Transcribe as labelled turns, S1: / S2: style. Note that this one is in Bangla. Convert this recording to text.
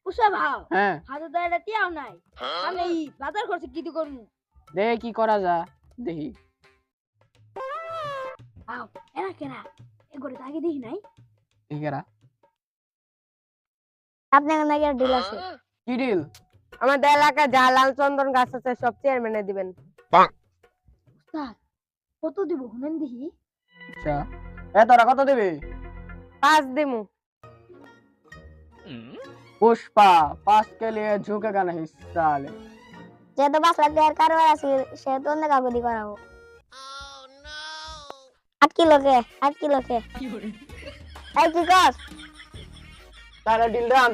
S1: উষা ভাও
S2: হ্যাঁ
S1: হাতে তো এটা টিয়াও নাই আমি এই বাজার করছে কি করবো
S2: দেখে কি করা যা দেখি
S1: ভাও এরা কেনা এ করে আগে দেখি নাই
S2: একেরা
S3: আপনার নাকি ডিল আছে
S2: কি ডিল
S4: আমাদের এলাকায় যা লাল চন্দন গাছ আছে সব চেয়ারম্যানে দিবেন।
S1: উস্তাদ কত দিব শুনেন দেখি
S2: আচ্ছা তোরা কত দিবি
S4: 5 দিমু।
S2: पुष्पा 5 के लिए झुकेगा नहीं साले
S3: যে তো 5 লাখ টাকার কারবার আছে সে তো অন্য কাউকে দি করাবো 8 কিলো কে এই কি কর
S2: তাহলে ডিল ডান